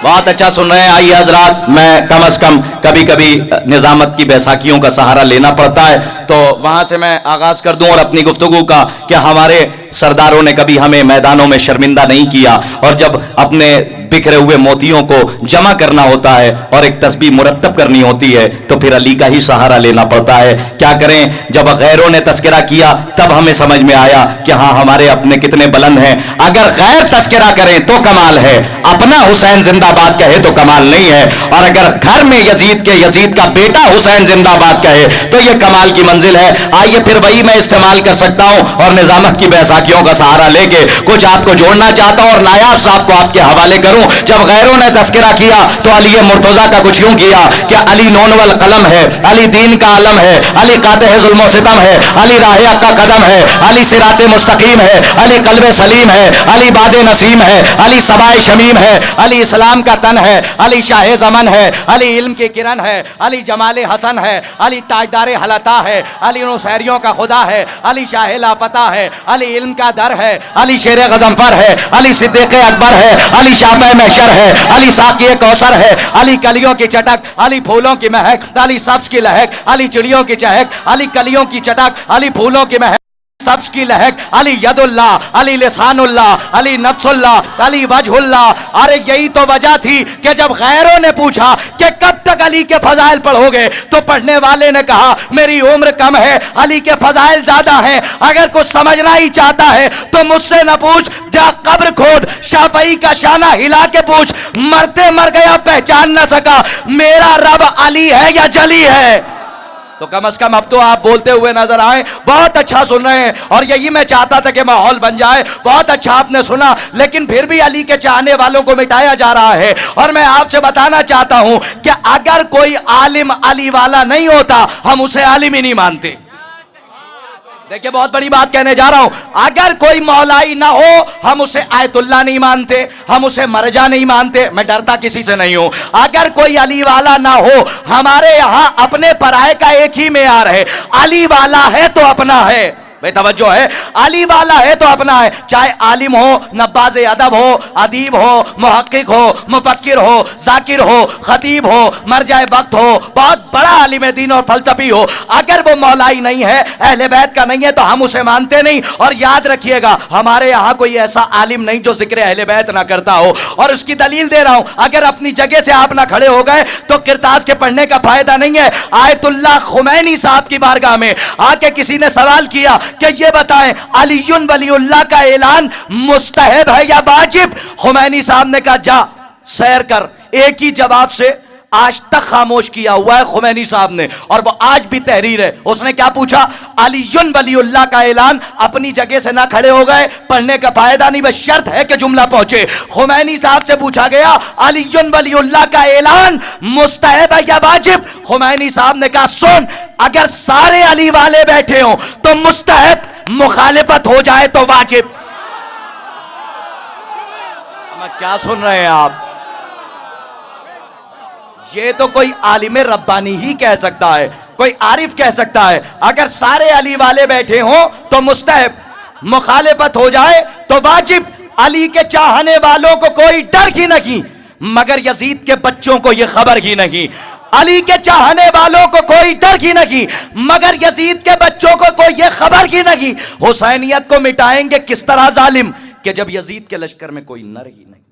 بہت اچھا سن رہے ہیں. آئیے حضرات, میں کم از کم کبھی کبھی نظامت کی بیساکھیوں کا سہارا لینا پڑتا ہے, تو وہاں سے میں آغاز کر دوں اور اپنی گفتگو کا کہ ہمارے سرداروں نے کبھی ہمیں میدانوں میں شرمندہ نہیں کیا, اور جب اپنے بکھرے ہوئے موتیوں کو جمع کرنا ہوتا ہے اور ایک تسبیح مرتب کرنی ہوتی ہے تو پھر علی کا ہی سہارا لینا پڑتا ہے. کیا کریں, جب غیروں نے تذکرہ کیا تب ہمیں سمجھ میں آیا کہ ہاں ہمارے اپنے کتنے بلند ہیں. اگر غیر تذکرہ کریں تو کمال ہے, اپنا حسین زندہ باد کہے تو کمال نہیں ہے, اور اگر گھر میں یزید کا بیٹا حسین زندہ باد کہے تو یہ کمال کی منزل ہے. آئیے پھر وہی میں استعمال کر سکتا ہوں اور نظامت کی بیساکھیوں کا سہارا لے کے کچھ آپ کو جوڑنا چاہتا ہوں, اور نایاب صاحب کو آپ کے حوالے کروں. جب غیروں نے تذکرہ کیا تو علی مرتضیٰ کا کچھ یوں کیا کہ علی نون والقلم ہے, علی دین کا علم ہے, علی قاطع ظلم و ستم ہے, علی راہ حق کا قدم ہے, علی صراط مستقیم ہے, علی قلب سلیم ہے, علی باد نسیم ہے, علی صبائے شمیم ہے, علی اسلام کا تن ہے, علی شاہ زمن ہے, علی علم کی کرن ہے, علی جمال حسن ہے, علی تاجدار حلتا ہے, علی نصیریوں کا خدا ہے, علی شاہ لاپتہ ہے, علی علم کا در ہے, علی شیر غضنفر ہے, علی صدیق اکبر ہے, علی شافع محشر ہے, علی ساقی کوثر ہے, علی کلیوں کی چٹک, علی پھولوں کی مہک, علی سبز کی لہک, علی چڑیوں کی چہک, علی کلیوں کی چٹک, علی پھولوں کی مہک, سبز کی لہک, علی ید اللہ, علی لسان اللہ, علی نفس اللہ, علی وجہ اللہ. ارے یہی تو وجہ تھی کہ جب غیروں نے پوچھا کہ کب تک علی کے فضائل پڑھو گے تو پڑھنے والے نے کہا میری عمر کم ہے, علی کے فضائل زیادہ ہیں, اگر کچھ سمجھنا ہی چاہتا ہے تو مجھ سے نہ پوچھ, جا قبر کھود, شافعی کا شانہ ہلا کے پوچھ, مرتے مر گیا پہچان نہ سکا میرا رب علی ہے یا جلی ہے. تو کم از کم اب تو آپ بولتے ہوئے نظر آئیں. بہت اچھا سن رہے ہیں, اور یہی میں چاہتا تھا کہ ماحول بن جائے. بہت اچھا آپ نے سنا, لیکن پھر بھی علی کے چاہنے والوں کو مٹایا جا رہا ہے. اور میں آپ سے بتانا چاہتا ہوں کہ اگر کوئی عالم علی والا نہیں ہوتا ہم اسے عالم ہی نہیں مانتے. دیکھیں بہت بڑی بات کہنے جا رہا ہوں, اگر کوئی مولائی نہ ہو ہم اسے آیت اللہ نہیں مانتے, ہم اسے مرجع نہیں مانتے. میں ڈرتا کسی سے نہیں ہوں. اگر کوئی علی والا نہ ہو, ہمارے یہاں اپنے پرائے کا ایک ہی معیار ہے, علی والا ہے تو اپنا ہے. بے توجہ ہے, علی والا ہے تو اپنا ہے, چاہے عالم ہو, نباز ادب ہو, ادیب ہو, محقق ہو, مفکر ہو, ذاکر ہو, خطیب ہو, مرجع وقت ہو, بہت بڑا عالم دین اور فلسفی ہو, اگر وہ مولائی نہیں ہے, اہل بیت کا نہیں ہے تو ہم اسے مانتے نہیں. اور یاد رکھیے گا ہمارے یہاں کوئی ایسا عالم نہیں جو ذکر اہل بیت نہ کرتا ہو. اور اس کی دلیل دے رہا ہوں, اگر اپنی جگہ سے آپ نہ کھڑے ہو گئے تو کرتاس کے پڑھنے کا فائدہ نہیں ہے. آیت اللہ خمینی صاحب کی بارگاہ میں آ کے کسی نے سوال کیا کہ یہ بتائیں علی ولی اللہ کا اعلان مستحب ہے یا واجب؟ خمینی صاحب نے کہا جا سیر کر. ایک ہی جواب سے آج تک خاموش کیا ہوا ہے خمینی صاحب نے, اور وہ آج بھی تحریر ہے. اس نے کیا پوچھا؟ علی ولی اللہ کا اعلان, اپنی جگہ سے نہ کھڑے ہو گئے پڑھنے کا فائدہ نہیں, بس شرط ہے کہ جملہ پہنچے. خمینی صاحب سے پوچھا گیا علی ولی اللہ کا اعلان مستحب ہے یا واجب؟ خمینی صاحب نے کہا سن, اگر سارے علی والے بیٹھے ہوں تو مستحب, مخالفت ہو جائے تو واجب. کیا سن رہے ہیں آپ؟ یہ تو کوئی عالم ربانی ہی کہہ سکتا ہے, کوئی عارف کہہ سکتا ہے. اگر سارے علی والے بیٹھے ہوں تو مستحب, مخالفت ہو جائے تو واجب. علی کے چاہنے والوں کو کوئی ڈر ہی نہیں, مگر یزید کے بچوں کو یہ خبر ہی نہیں. علی کے چاہنے والوں کو کوئی ڈر ہی نہیں, مگر یزید کے بچوں کو کوئی یہ خبر ہی نہیں. حسینیت کو مٹائیں گے کس طرح ظالم کہ جب یزید کے لشکر میں کوئی نر ہی نہیں.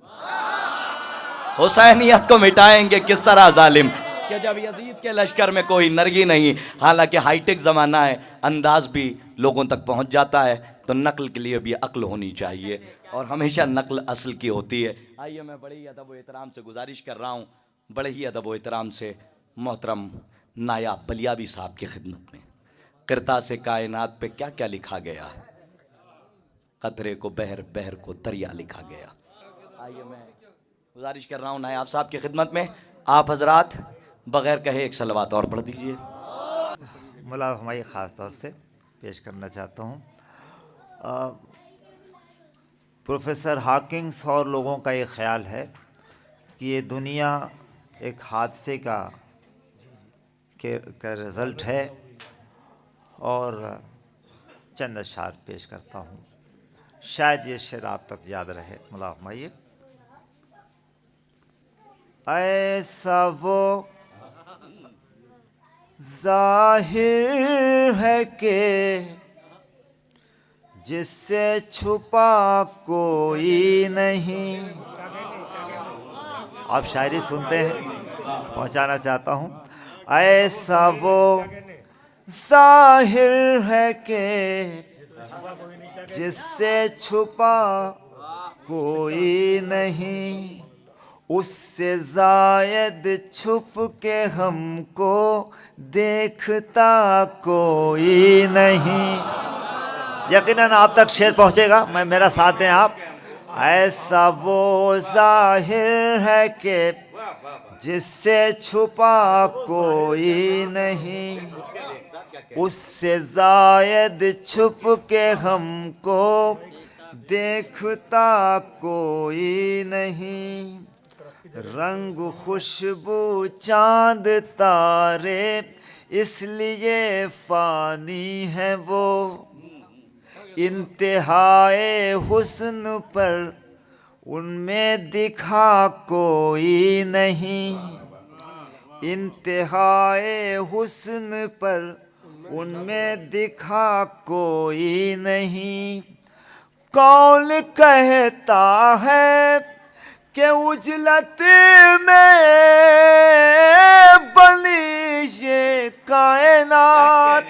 حسینیت کو مٹائیں گے کس طرح ظالم کہ جب یزید کے لشکر میں کوئی نرگی نہیں. حالانکہ ہائی ٹیک زمانہ ہے, انداز بھی لوگوں تک پہنچ جاتا ہے, تو نقل کے لیے بھی عقل ہونی چاہیے, اور ہمیشہ نقل اصل کی ہوتی ہے. آئیے میں بڑے ہی ادب و احترام سے گزارش کر رہا ہوں, بڑے ہی ادب و احترام سے محترم نایاب بلیابی صاحب کی خدمت میں. کرتاس کائنات پہ کیا کیا لکھا گیا, قطرے کو بحر, بحر کو دریا لکھا گیا. آئیے میں گزارش کر رہا ہوں نایاب صاحب کی خدمت میں, آپ حضرات بغیر کہے ایک صلوات اور پڑھ دیجئے. ملا ہماری خاص طور سے پیش کرنا چاہتا ہوں. پروفیسر ہاکنگس اور لوگوں کا یہ خیال ہے کہ یہ دنیا ایک حادثے کا رزلٹ ہے, اور چند اشعار پیش کرتا ہوں, شاید یہ شعر آپ تک یاد رہے. ملا ہماری ایسا وہ ظاہر ہے کہ جس سے چھپا کوئی نہیں. آپ شاعری سنتے ہیں, پہنچانا چاہتا ہوں. ایسا وہ ظاہر ہے کہ جس سے چھپا کوئی نہیں, اس سے زائد چھپ کے ہم کو دیکھتا کوئی نہیں. یقیناً آپ تک شعر پہنچے گا, میرا ساتھ دیں آپ. ایسا وہ ظاہر ہے کہ جس سے چھپا کوئی نہیں, اس سے زائد چھپ کے ہم کو دیکھتا کوئی نہیں. رنگ خوشبو چاند تارے اس لیے فانی ہے وہ, انتہائے حسن پر ان میں دکھا کوئی نہیں. انتہائے حسن پر ان میں دکھا کوئی نہیں. کون کہتا ہے کہ عجلت میں بنی یہ کائنات,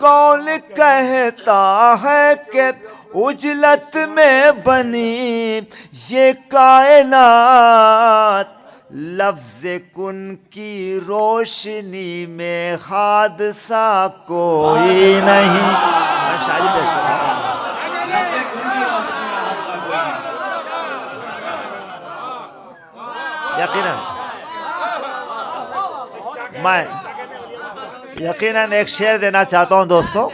کون کہتا ہے کہ عجلت میں بنی یہ کائنات, لفظ کن کی روشنی میں حادثہ کوئی نہیں. میں شاعری پیش کرتا ہوں. یقیناً ایک شعر دینا چاہتا ہوں دوستوں,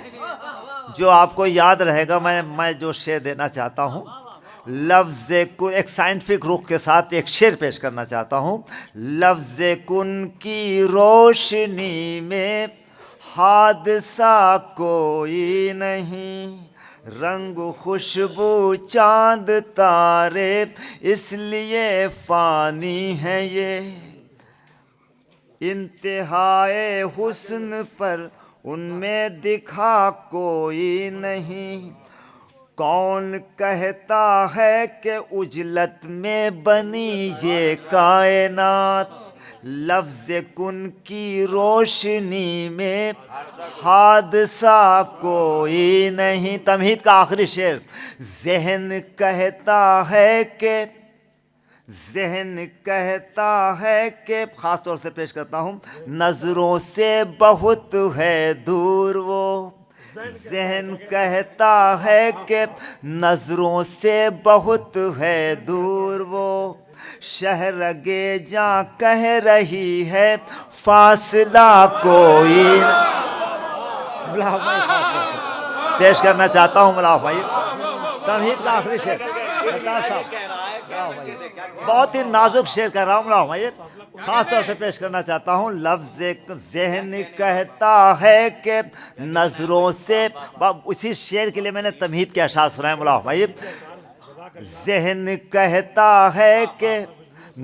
جو آپ کو یاد رہے گا. میں جو شعر دینا چاہتا ہوں, لفظ کو ایک سائنٹیفک رخ کے ساتھ ایک شعر پیش کرنا چاہتا ہوں. لفظ کن کی روشنی میں حادثہ کوئی نہیں, رنگ خوشبو چاند تارے اس لیے فانی ہے یہ, انتہائے حسن پر ان میں دکھا کوئی نہیں. کون کہتا ہے کہ عجلت میں بنی یہ کائنات, لفظ کن کی روشنی میں حادثہ کوئی نہیں. تمہید کا آخری شعر. ذہن کہتا ہے کہ خاص طور سے پیش کرتا ہوں, نظروں سے بہت ہے دور وہ, ذہن کہتا ہے کہ نظروں سے بہت ہے دور وہ, شہرگے جاں کہہ رہی ہے فاصلہ کوئی. پیش کرنا چاہتا ہوں ملا بھائی تمہید کا آخری شعر. بہت ہی نازک شعر کر رہا ہوں ملا بھائی, خاص طور سے پیش کرنا چاہتا ہوں. لفظ ذہن کہتا ہے کہ نظروں سے, اسی شعر کے لیے میں نے تمہید کے اشعار سنائے ملا بھائی. ذہن کہتا ہے کہ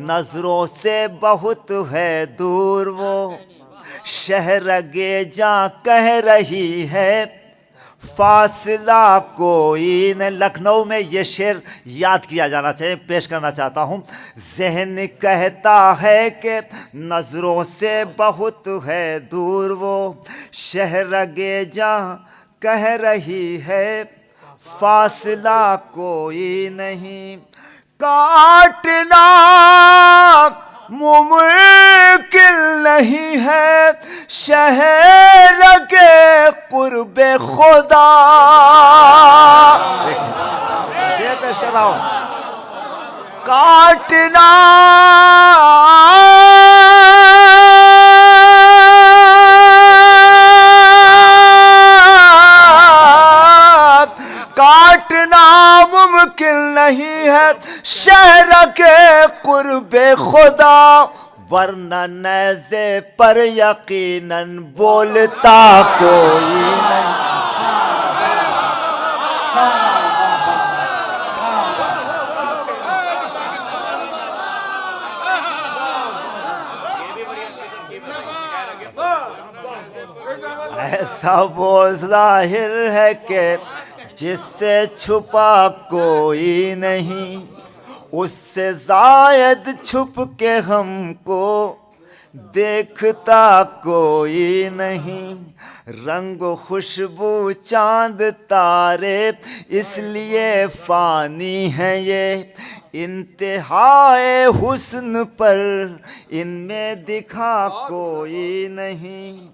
نظروں سے بہت ہے دور وہ, شہرگے جاں کہہ رہی ہے فاصلہ کوئی نہ. لکھنؤ میں یہ شعر یاد کیا جانا چاہیے, پیش کرنا چاہتا ہوں. ذہن کہتا ہے کہ نظروں سے بہت ہے دور وہ, شہرگے جاں کہہ رہی ہے فاصلہ کوئی نہیں. کاٹنا ممکن نہیں ہے شہر کے قرب خدا. شعر پیش کر رہا ہوں. کاٹنا ممکن نہیں ہے شہر کے قرب خدا, ورنہ نیزے پر یقیناً بولتا کوئی نہیں. ایسا وہ ظاہر ہے کہ جس سے چھپا کوئی نہیں، اس سے زائد چھپ کے ہم کو دیکھتا کوئی نہیں۔ رنگ و خوشبو چاند تارے اس لیے فانی ہیں یہ، انتہائے حسن پر ان میں دکھا کوئی نہیں۔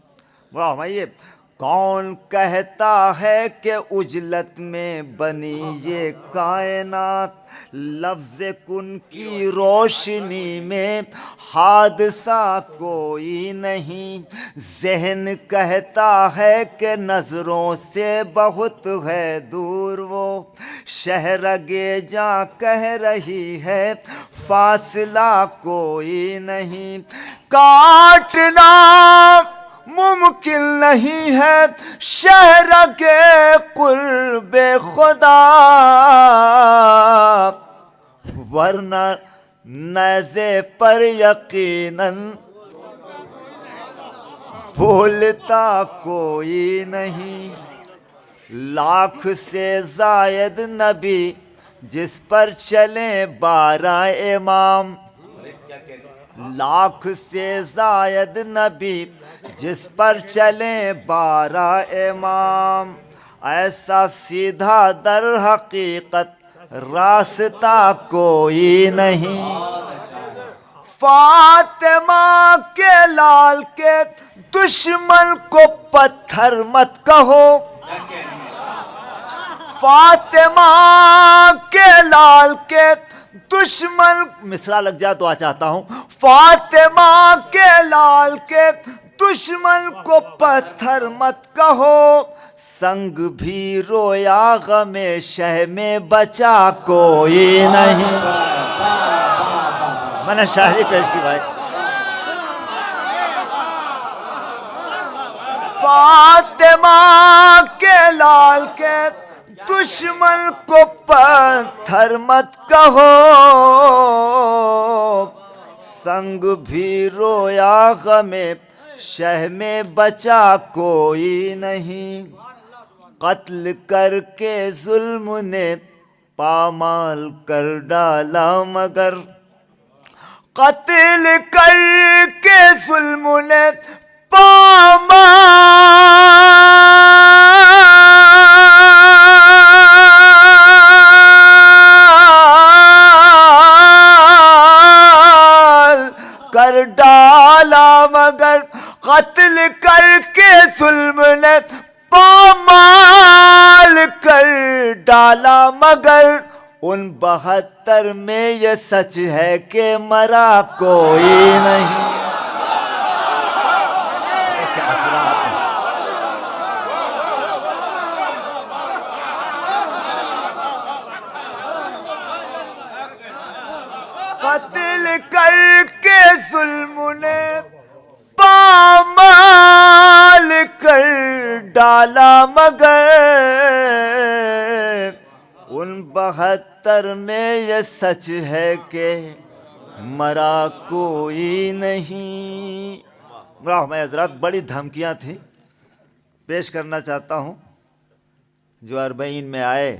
واہ بھائی، کون کہتا ہے کہ عجلت میں بنی یہ کائنات، لفظ کن کی روشنی میں حادثہ کوئی نہیں۔ ذہن کہتا ہے کہ نظروں سے بہت ہے دور وہ، شہرگے جاں کہہ رہی ہے فاصلہ کوئی نہیں۔ کاٹنا ممکن نہیں ہے شہرگے قرب خدا، ورنہ نیزے پر یقیناً بھولتا کوئی نہیں۔ لاکھ سے زائد نبی جس پر چلیں 12 امام، لاکھ سے زائد نبی جس پر چلیں 12 امام، ایسا سیدھا در حقیقت راستہ کوئی نہیں۔ فاطمہ کے لال کے دشمن کو پتھر مت کہو، فاطمہ کے لال کے دشمن، مصرع لگ جائے تو چاہتا ہوں، فاطمہ کے لال کے دشمن کو پتھر مت کہو، سنگ بھی رویا غم شہ میں بچا کوئی نہیں۔ میں نے شاعری پیش کی بھائی۔ فاطمہ کے لال کے دشمن کو پتھر مت کہو، سنگ بھی رویا غم شہ میں بچا کوئی نہیں۔ قتل کر کے ظلم نے پامال کر ڈالا مگر، قتل کر کے ظلم نے پامال کر ڈالا مگر، قتل کر کے ظلم نے پامال کر ڈالا مگر، ان 72 میں یہ سچ ہے کہ مرا کوئی نہیں۔ قتل کر کے ظلم نے پامال کر ڈالا مگر، ان 72 میں یہ سچ ہے کہ مرا کوئی نہیں۔ میں حضرات بڑی دھمکیاں تھیں، پیش کرنا چاہتا ہوں۔ جو 40 میں آئے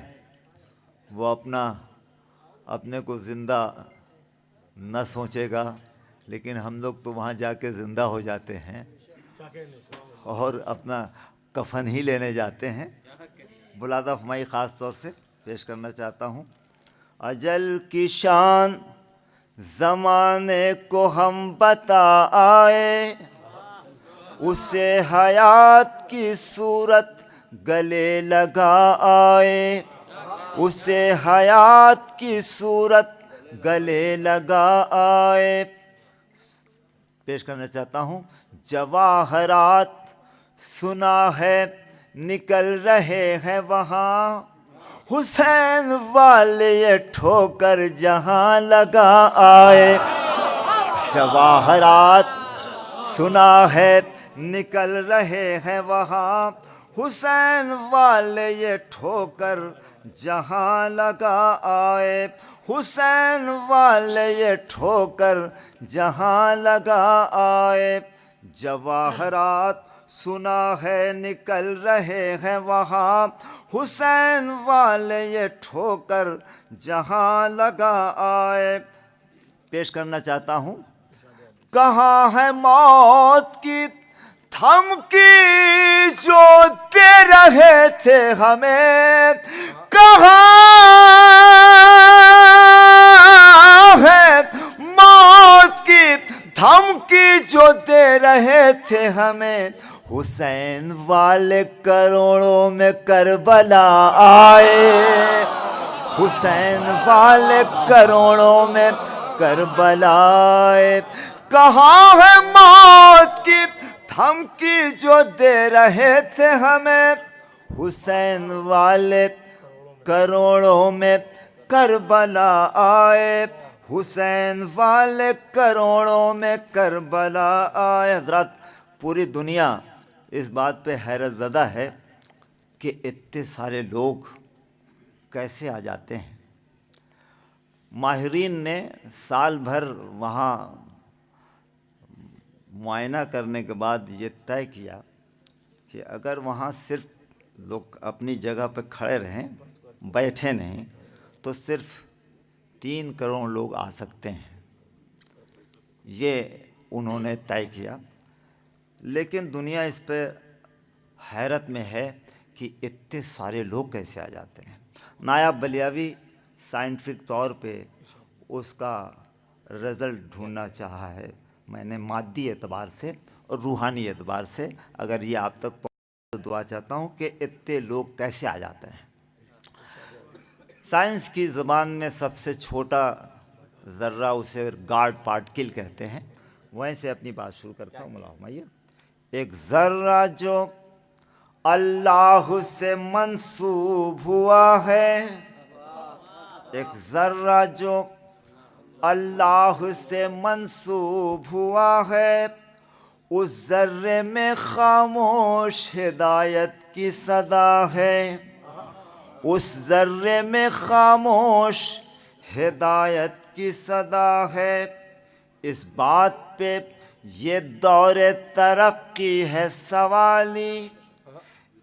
وہ اپنے کو زندہ نہ سوچے گا، لیکن ہم لوگ تو وہاں جا کے زندہ ہو جاتے ہیں اور اپنا کفن ہی لینے جاتے ہیں۔ بلادہ فمائی خاص طور سے پیش کرنا چاہتا ہوں۔ اجل کی شان زمانے کو ہم بتا آئے، اسے حیات کی صورت گلے لگا آئے، اسے حیات کی صورت گلے لگا آئے۔ پیش کرنا چاہتا ہوں۔ جواہرات سنا ہے نکل رہے ہیں وہاں، حسین والے یہ ٹھوکر جہاں لگا آئے۔ جواہرات سنا ہے نکل رہے ہیں وہاں، حسین والے یہ ٹھوکر جہاں لگا آئے، حسین والے یہ ٹھوکر جہاں لگا آئے۔ جواہرات سنا ہے نکل رہے ہیں وہاں حسین والے یہ ٹھوکر جہاں لگا آئے. پیش کرنا چاہتا ہوں. کہاں ہے موت کی دھمکی جو دے رہے تھے ہمیں, کہاں ہے موت کی دھمکی جو دے رہے تھے ہمیں, حسین والے کروڑوں میں کربلا آئے, حسین والے کروڑوں میں کربلا آئے. کہاں ہے موت کی دھمکی جو دے رہے تھے ہمیں, حسین والے کروڑوں میں کربلا آئے, حسین والے کروڑوں میں کربلا آئے. حضرات, پوری دنیا اس بات پہ حیرت زدہ ہے کہ اتنے سارے لوگ کیسے آ جاتے ہیں. ماہرین نے سال بھر وہاں معائنہ کرنے کے بعد یہ طے کیا کہ اگر وہاں صرف لوگ اپنی جگہ پہ کھڑے رہیں, بیٹھے نہیں, تو صرف 3 کروڑ لوگ آ سکتے ہیں. یہ انہوں نے طے کیا. لیکن دنیا اس پہ حیرت میں ہے کہ اتنے سارے لوگ کیسے آ جاتے ہیں. نایاب بلیاوی سائنٹیفک طور پہ اس کا رزلٹ ڈھونڈنا چاہا ہے. میں نے مادی اعتبار سے اور روحانی اعتبار سے اگر یہ آپ تک پہنچے تو دعا چاہتا ہوں کہ اتنے لوگ کیسے آ جاتے ہیں. سائنس کی زبان میں سب سے چھوٹا ذرہ اسے گاڈ پارٹیکل کہتے ہیں. وہیں سے اپنی بات شروع کرتا ہوں. ملاحظہ, ایک ذرہ جو اللہ سے منسوب ہوا ہے, ایک ذرہ جو اللہ سے منسوب ہوا ہے, اس ذرے میں خاموش ہدایت کی صدا ہے, اس ذرے میں خاموش ہدایت کی صدا ہے. اس بات پہ یہ دور ترقی ہے سوالی,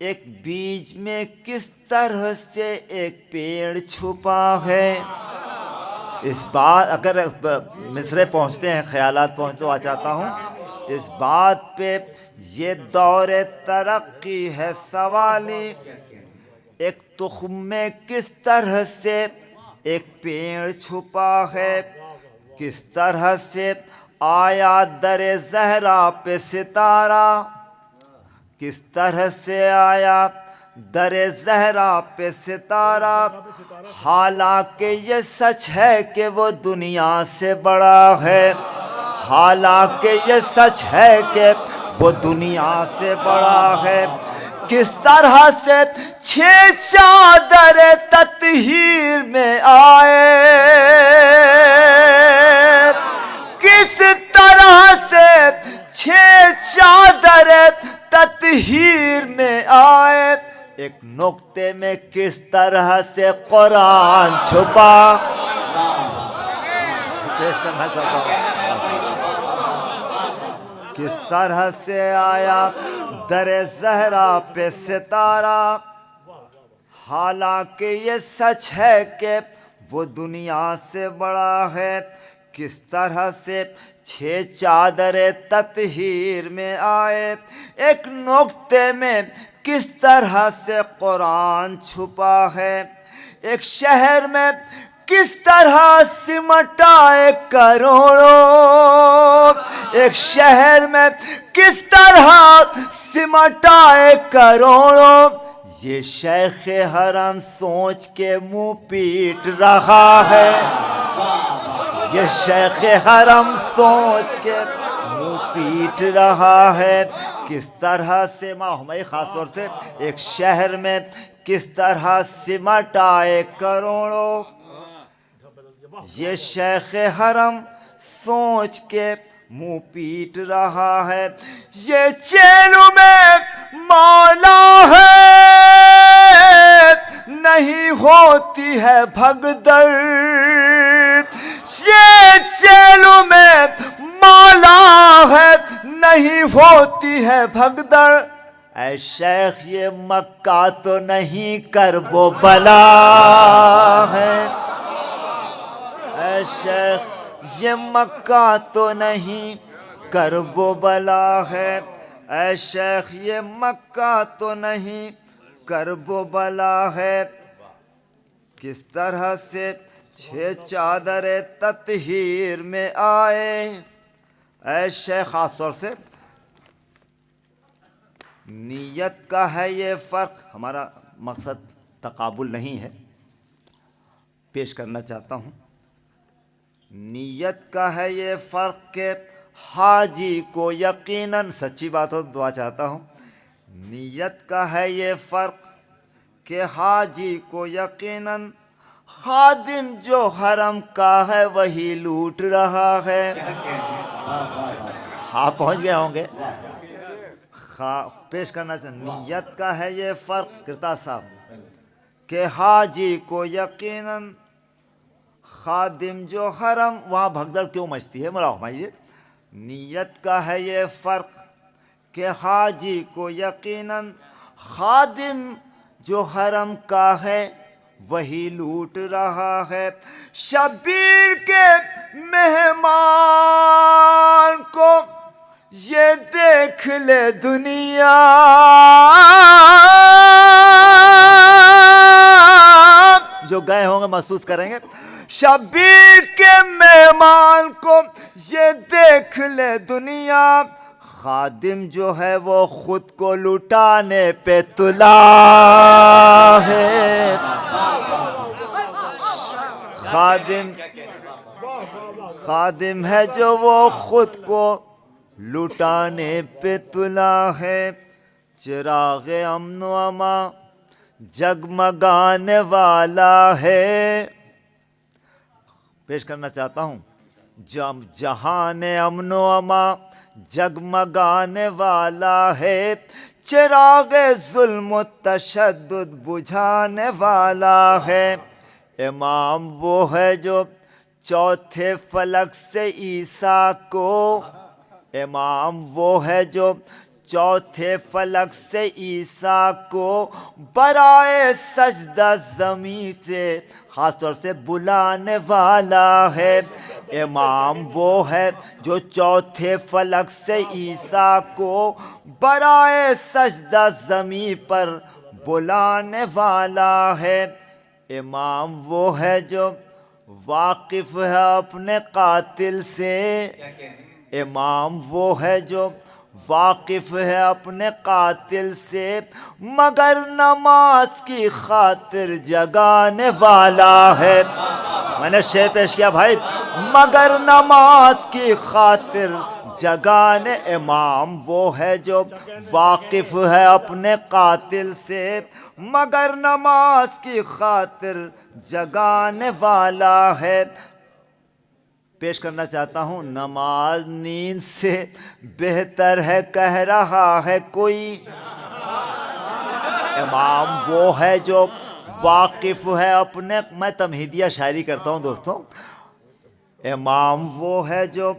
ایک بیج میں کس طرح سے ایک پیڑ چھپا ہے. اس بات, اگر مصرے پہنچتے ہیں, خیالات پہنچتے چاہتا ہوں, اس بات پہ یہ دور ترقی ہے سوالی, ایک تخم میں کس طرح سے ایک پیڑ چھپا ہے, کس طرح سے آیا در زہرا پہ ستارہ, کس طرح سے آیا در زہرا پہ ستارہ, حالانکہ یہ سچ ہے کہ وہ دنیا سے بڑا ہے, حالانکہ یہ سچ ہے کہ وہ دنیا سے بڑا ہے. کس طرح سے 6 چادر تطہیر میں آئے, کس طرح سے 6 چادر تطہیر میں آئے, ایک نقطے میں کس طرح سے قرآن چھپا. پیش کرنا چاہتا ہوں. کس طرح سے آیا در زہرا پہ ستارہ, حالانکہ یہ سچ ہے کہ وہ دنیا سے بڑا ہے. کس طرح سے 6 چادر تطہیر میں آئے, ایک نقطے میں کس طرح سے قرآن چھپا ہے. ایک شہر میں کس طرح سمٹا ایک کروڑوں, ایک شہر میں کس طرح سمٹا ایک کروڑوں. یہ شیخ حرم سوچ کے منہ پیٹ رہا ہے, یہ شیخ حرم سوچ کے منہ پیٹ رہا ہے. کس طرح سے میں خاص طور سے ایک شہر میں کس طرح سمٹا ایک کروڑوں. یہ شیخ حرم سوچ کے منہ پیٹ رہا ہے. یہ چیلوں میں مولا ہے, نہیں ہوتی ہے بھگدڑ. یہ چیلوں میں مولا ہے, نہیں ہوتی ہے بھگدڑ. اے شیخ یہ مکہ تو نہیں کرب و بلا ہے، اے شیخ یہ مکہ تو نہیں کرب و بلا ہے، اے شیخ یہ مکہ تو نہیں کرب و بلا ہے، کس طرح سے چھ چادر تطہیر میں آئے۔ اے شیخ خاص طور سے نیت کا ہے یہ فرق، ہمارا مقصد تقابل نہیں ہے، پیش کرنا چاہتا ہوں، نیت کا ہے یہ فرق کہ حاجی کو یقیناً، سچی بات ہو دعا چاہتا ہوں، نیت کا ہے یہ فرق کہ حاجی کو یقیناً خادم جو حرم کا ہے وہی لوٹ رہا ہے۔ آپ پہنچ گئے ہوں گے، پیش کرنا چاہتا ہوں، نیت کا ہے یہ فرق کرتا صاحب کہ حاجی کو یقیناً خادم جو حرم، وہاں بھگدڑ کیوں مچتی ہے مراحمائیے، نیت کا ہے یہ فرق کہ حاجی کو یقیناً خادم جو حرم کا ہے وہی لوٹ رہا ہے، شبیر کے مہمان کو یہ دیکھ لے دنیا، جو گئے ہوں گے محسوس کریں گے، شبیر کے مہمان کو یہ دیکھ لے دنیا، خادم جو ہے وہ خود کو لٹانے پہ تلا ہے، خادم ہے جو وہ خود کو لٹانے پہ تلا ہے، چراغ امن و امان جگمگانے والا ہے۔ پیش کرنا چاہتا ہوں، جہان امن و امان جگمگانے والا ہے، چراغ ظلم و تشدد بجھانے والا ہے، امام وہ ہے جو چوتھے فلک سے عیسیٰ کو، امام وہ ہے جو چوتھے فلک سے عیسیٰ کو برائے سجدہ زمین سے خاص طور سے بلانے والا ہے، امام وہ ہے جو چوتھے فلک سے عیسیٰ کو برائے سجدہ زمین پر بلانے والا ہے، امام وہ ہے جو واقف ہے اپنے قاتل سے، امام وہ ہے جو واقف ہے اپنے قاتل سے، مگر نماز کی خاطر جگانے والا ہے۔ میں نے شعر پیش کیا بھائی، مگر نماز کی خاطر جگانے، امام وہ ہے جو واقف ہے اپنے قاتل سے، مگر نماز کی خاطر جگانے والا ہے۔ پیش کرنا چاہتا ہوں، نماز نیند سے بہتر ہے کہہ رہا ہے کوئی، امام وہ ہے جو واقف ہے اپنے، میں تمہیدیہ شاعری کرتا ہوں دوستوں، امام وہ ہے جو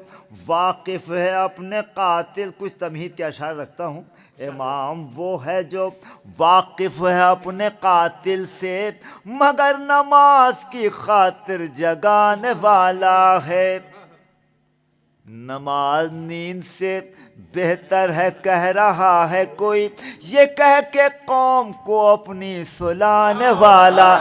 واقف ہے اپنے قاتل، کچھ تمہید کے اشعار رکھتا ہوں، امام وہ ہے جو واقف ہے اپنے قاتل سے، مگر نماز کی خاطر جگانے والا ہے، نماز نیند سے بہتر ہے کہہ رہا ہے کوئی، یہ کہہ کے قوم کو اپنی سلانے والا،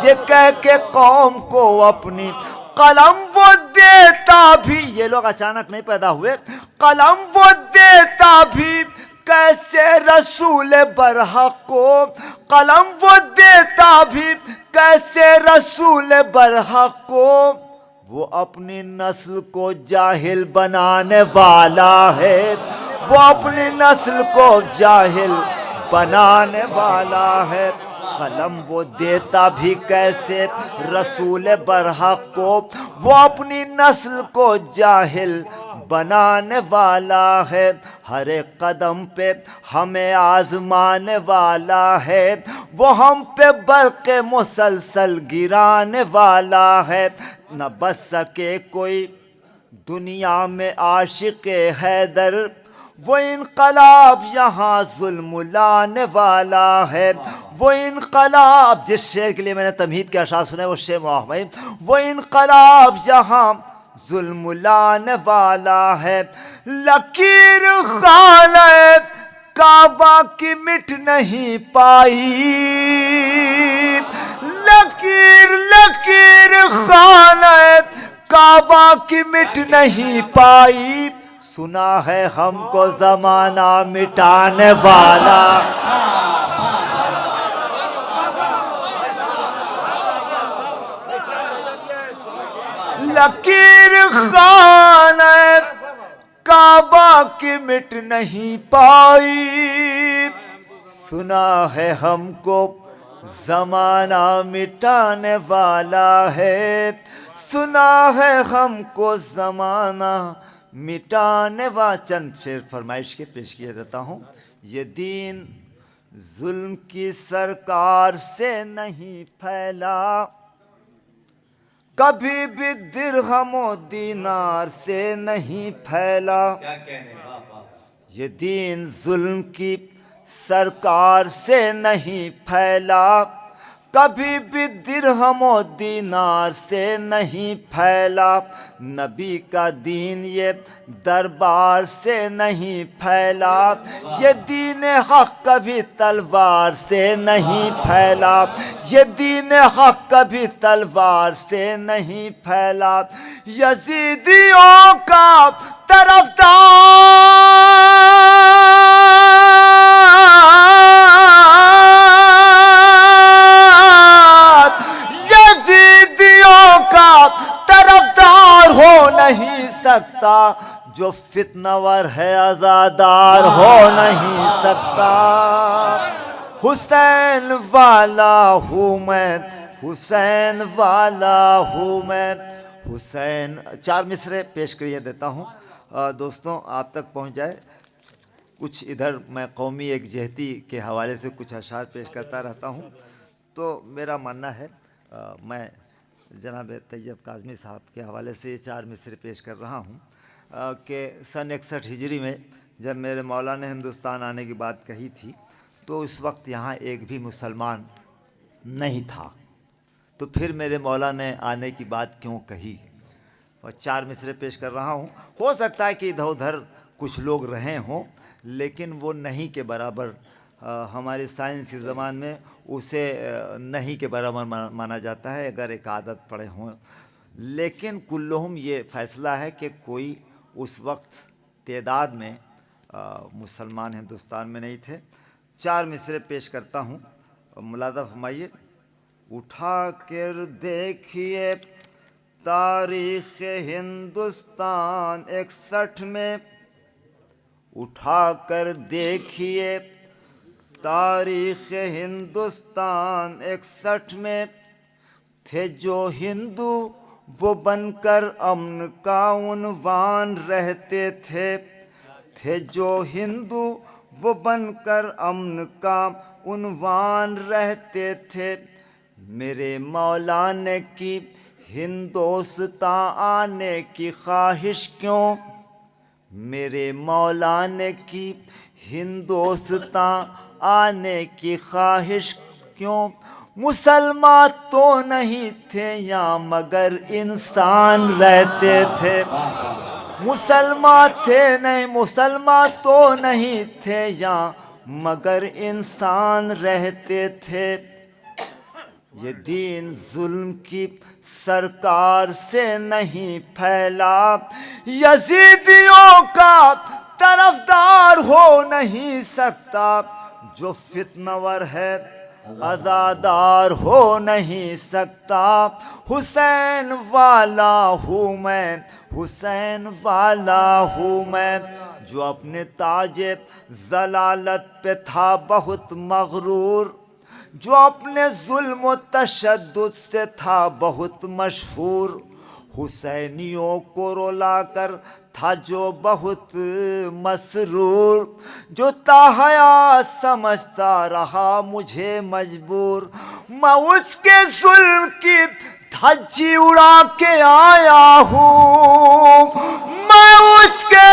یہ کہہ کے قوم کو اپنی، قلم وہ دیتا بھی، یہ لوگ اچانک نہیں پیدا ہوئے، قلم وہ دیتا بھی کیسے رسول برحق کو، قلم وہ دیتا بھی کیسے رسول برحق کو، وہ اپنی نسل کو جاہل بنانے والا ہے، وہ اپنی نسل کو جاہل بنانے والا ہے، قلم وہ دیتا بھی کیسے رسول برحق کو، وہ اپنی نسل کو جاہل بنانے والا ہے، ہر ایک قدم پہ ہمیں آزمانے والا ہے، وہ ہم پہ برق مسلسل گرانے والا ہے، نہ بچ سکے کوئی دنیا میں عاشق حیدر، وہ انقلاب یہاں ظلم لانے والا ہے، وہ انقلاب، جس شعر کے لیے میں نے تمہید کے اشعار سنے وہ شعر محمد، وہ انقلاب یہاں ظلم لانے والا ہے، لکیر خانہ کعبہ کی مٹ نہیں پائی، لکیر خانہ کعبہ کی مٹ نہیں پائی، سنا ہے ہم کو زمانہ مٹانے والا، لکیر خانہ کعبہ کی مٹ نہیں پائی، سنا ہے ہم کو زمانہ مٹانے والا ہے، سنا ہے ہم کو زمانہ مٹانے والا۔ چند شعر فرمائش کے پیش کیا دیتا ہوں۔ یہ دین ظلم کی سرکار سے نہیں پھیلا، کبھی بھی درہم و دینار سے نہیں پھیلا، یہ دین ظلم کی سرکار سے نہیں پھیلا، کبھی بھی درہم و دینار سے نہیں پھیلا، نبی کا دین یہ دربار سے نہیں پھیلا، یہ دین حق کبھی تلوار سے نہیں پھیلا، یہ دین حق کبھی تلوار سے نہیں پھیلا، یزیدیوں کا طرفدار ہو نہیں سکتا، جو فتنہ ور ہے عزادار ہو نہیں سکتا، حسین والا ہوں میں، حسین والا ہوں میں، حسین۔ چار مصرے پیش کریے دیتا ہوں دوستوں، آپ تک پہنچ جائے۔ کچھ ادھر میں قومی یکجہتی کے حوالے سے کچھ اشعار پیش کرتا رہتا ہوں، تو میرا ماننا ہے میں جناب طیب کاظمی صاحب کے حوالے سے یہ چار مصرے پیش کر رہا ہوں کہ سن 61 ہجری میں جب میرے مولا نے ہندوستان آنے کی بات کہی تھی تو اس وقت یہاں ایک بھی مسلمان نہیں تھا، تو پھر میرے مولا نے آنے کی بات کیوں کہی؟ اور چار مصرے پیش کر رہا ہوں۔ ہو سکتا ہے کہ ادھر ادھر کچھ لوگ رہے ہوں، لیکن وہ نہیں کے برابر، ہماری سائنس کی زبان میں اسے نہیں کے برابر مانا جاتا ہے اگر ایک عادت پڑے ہوں، لیکن کلہم یہ فیصلہ ہے کہ کوئی اس وقت تعداد میں مسلمان ہندوستان میں نہیں تھے۔ چار مصرے پیش کرتا ہوں، ملاحظہ فرمائیے۔ اٹھا کر دیکھیے تاریخ ہندوستان 61 میں، اٹھا کر دیکھیے تاریخ ہندوستان 61 میں، تھے جو ہندو وہ بن کر امن کا عنوان رہتے تھے، تھے جو ہندو وہ بن کر امن کا عنوان رہتے تھے، میرے مولا نے کی ہندوستان آنے کی خواہش کیوں، میرے مولا نے کی ہندوستان آنے کی خواہش کیوں، مسلمان تو نہیں تھے یہاں مگر انسان رہتے تھے، مسلمان تھے نہیں، مسلمان تو نہیں تھے یہاں مگر انسان رہتے تھے، یہ دین ظلم کی سرکار سے نہیں پھیلا، یزیدیوں کا طرفدار ہو نہیں سکتا، جو فتنہ ور ہے عزادار ہو نہیں سکتا، حسین والا ہوں میں، حسین والا ہوں میں، جو اپنے تاج ضلالت پہ تھا بہت مغرور، جو اپنے ظلم و تشدد سے تھا بہت مشہور، حسینیوں کو رلا کر تھا جو بہت مسرور، جو تا حیات سمجھتا رہا مجھے مجبور، میں اس کے ظلم کی دھجی اڑا کے آیا ہوں، میں اس کے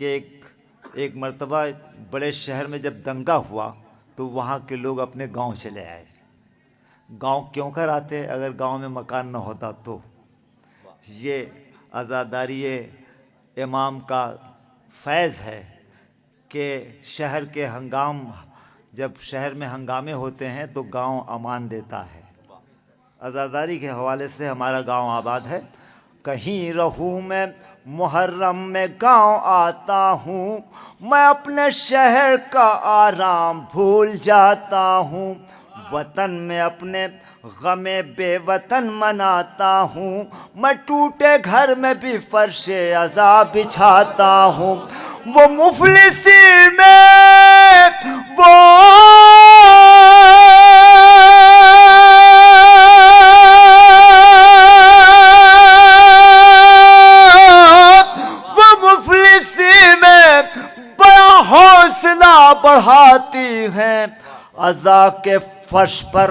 کہ ایک مرتبہ بڑے شہر میں جب دنگا ہوا تو وہاں کے لوگ اپنے گاؤں چلے آئے. گاؤں کیوں کر آتے اگر گاؤں میں مکان نہ ہوتا تو؟ یہ عزاداری امام کا فیض ہے کہ شہر کے جب شہر میں ہنگامے ہوتے ہیں تو گاؤں امان دیتا ہے. عزاداری کے حوالے سے ہمارا گاؤں آباد ہے. کہیں رہوں میں محرم میں گاؤں آتا ہوں، میں اپنے شہر کا آرام بھول جاتا ہوں. وطن میں اپنے غم بے وطن مناتا ہوں، میں ٹوٹے گھر میں بھی فرش عذاب بچھاتا ہوں. وہ مفلسی میں وہ مفلسی میں بڑا حوصلہ بڑھاتی ہیں. عزا کے فرش پر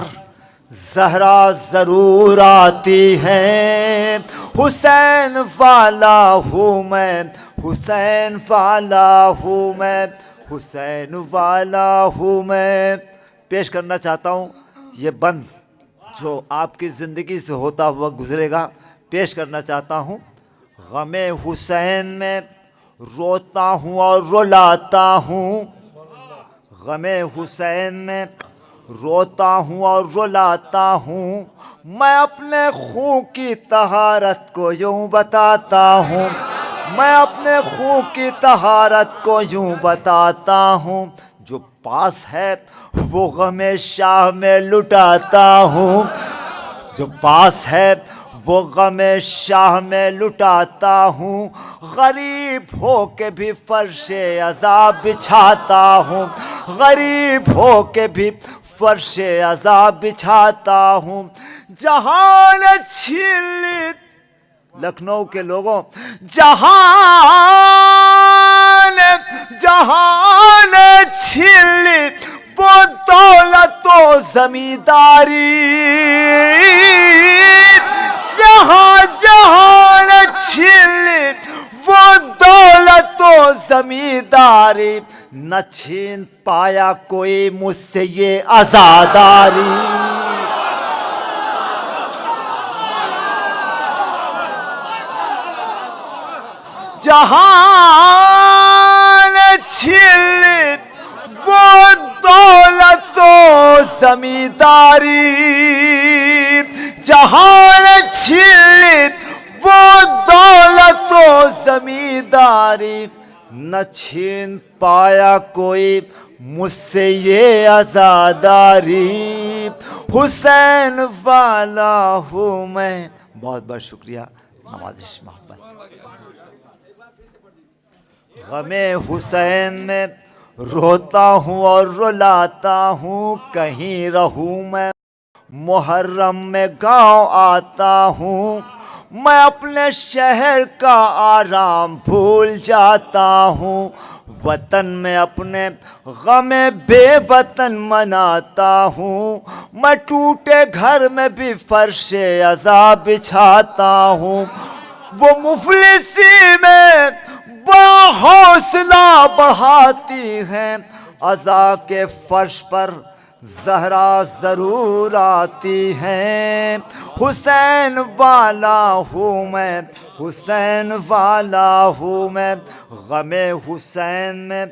زہرا ضرور آتی ہیں. حسین والا ہوں میں، حسین والا ہوں میں، حسین والا ہوں میں. پیش کرنا چاہتا ہوں یہ بند جو آپ کی زندگی سے ہوتا ہوا گزرے گا، پیش کرنا چاہتا ہوں. غم حسین میں روتا ہوں اور رلاتا ہوں، غم حسین میں روتا ہوں اور رلاتا ہوں. میں اپنے خون کی طہارت کو یوں بتاتا ہوں، میں اپنے خون کی طہارت کو یوں بتاتا ہوں. جو پاس ہے وہ غم شاہ میں لٹاتا ہوں، جو پاس ہے وہ غم شاہ میں لٹاتا ہوں. غریب ہو کے بھی فرش عذاب بچھاتا ہوں، غریب ہو کے بھی فرش عذاب بچھاتا ہوں. جہان چھین لی لکھنؤ کے لوگوں، جہان چھین لی وہ دولت و زمینداری. جہان چھین لی وہ دولت و زمینداری، نہ چھین پایا کوئی مجھ سے یہ عزاداری. جہان چھین لی وہ دولت و زمینداری، جہان چھین لی وہ دولت و زمینداری، نہ چھین پایا کوئی مجھ سے یہ عزاداری. حسین والا ہوں میں. بہت بہت شکریہ، نوازش محبت. غم حسین میں روتا ہوں اور رلاتا ہوں، کہیں رہوں میں محرم میں گاؤں آتا ہوں، میں اپنے شہر کا آرام بھول جاتا ہوں. وطن میں اپنے غم بے وطن مناتا ہوں، میں ٹوٹے گھر میں بھی فرش عذاب بچھاتا ہوں. وہ مفلسی میں بڑا حوصلہ بڑھاتی ہیں، عزا کے فرش پر زہرا ضرور آتی ہیں. حسین والا ہوں میں، حسین والا ہوں میں. غم حسین میں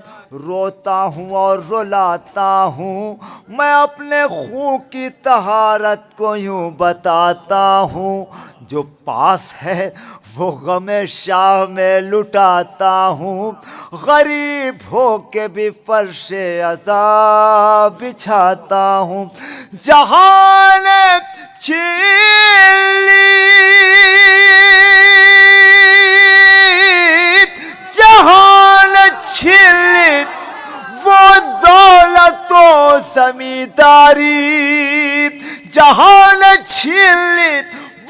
روتا ہوں اور رلاتا ہوں، میں اپنے خون کی طہارت کو یوں بتاتا ہوں. جو پاس ہے وہ غم شاہ میں لٹاتا ہوں، غریب ہو کے بھی فرش عذاب بچھاتا ہوں. جہان چھین لی، جہان چھین لی وہ دولت و زمینداری، جہان چھین لی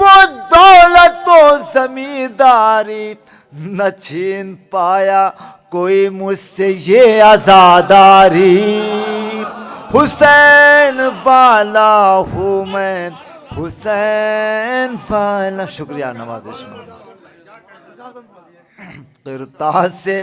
وہ دولت و زمینداری، نہ چھین پایا کوئی مجھ سے یہ عزاداری. حسین والا ہوں میں، حسین والا. شکریہ، نوازش. کرتا سے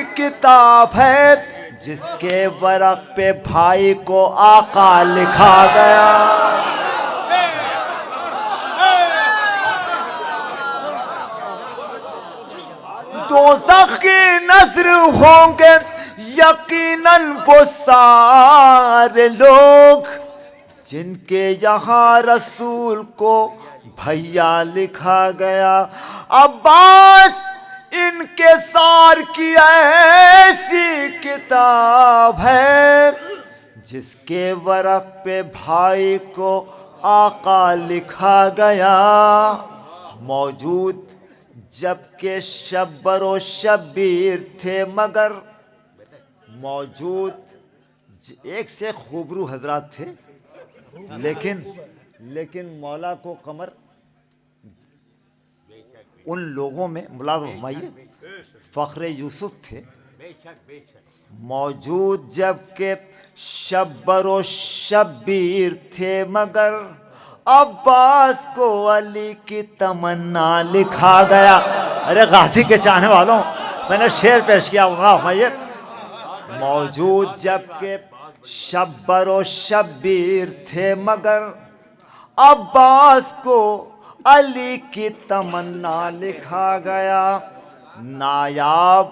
علی کتاب ہے جس کے ورق پہ بھائی کو آقا لکھا گیا. دوزخ کی نظر ہوں گے یقیناً وہ سارے لوگ جن کے یہاں رسول کو بھیا لکھا گیا. عباس ان کے سار کی ایسی کتاب ہے جس کے ورق پہ بھائی کو آقا لکھا گیا. موجود جب کہ شبر و شبیر تھے مگر موجود ایک سے خوبرو حضرات تھے لیکن مولا کو قمر ان لوگوں میں ملازم فرمائیے فخر یوسف تھے. موجود جب کہ شبر و شبیر تھے مگر عباس کو علی کی تمنا لکھا گیا. ارے غازی کے چاہنے والوں میں نے شعر پیش کیا ہوگا. یہ موجود جب کہ شبر و شبیر تھے مگر عباس کو علی کی تمنا لکھا گیا. نایاب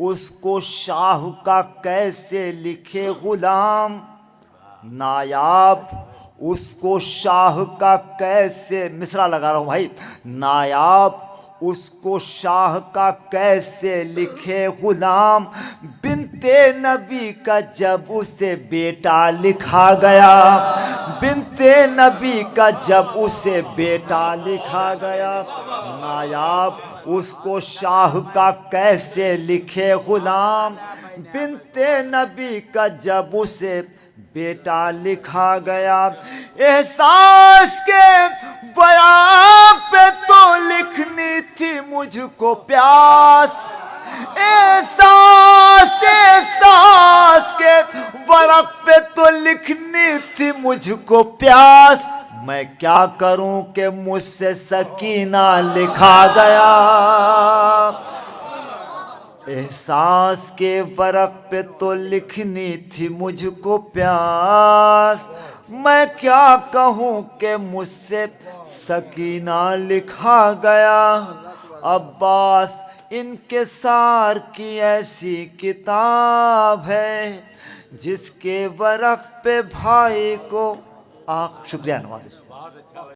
اس کو شاہ کا کیسے لکھے غلام. نایاب اس کو شاہ کا کیسے مصرع لگا رہا ہوں بھائی. نایاب اس کو شاہ کا کیسے لکھے غلام. بنت نبی کا جب اسے بیٹا لکھا گیا. بنت نبی کا جب اسے بیٹا لکھا گیا. نایاب اس کو شاہ کا کیسے لکھے غلام. بنت نبی کا جب اسے بیٹا لکھا گیا. احساس کے ورق پہ تو لکھنی تھی مجھ کو پیاس. احساس کے ورق پہ تو لکھنی تھی مجھ کو پیاس. میں کیا کروں کہ مجھ سے سکینہ لکھا گیا. احساس کے ورق پہ تو لکھنی تھی مجھ کو پیاس. میں کیا کہوں کہ مجھ سے سکینہ لکھا گیا. عباس انکسار کی ایسی کتاب ہے جس کے ورق پہ بھائی کو شکریہ نوازش.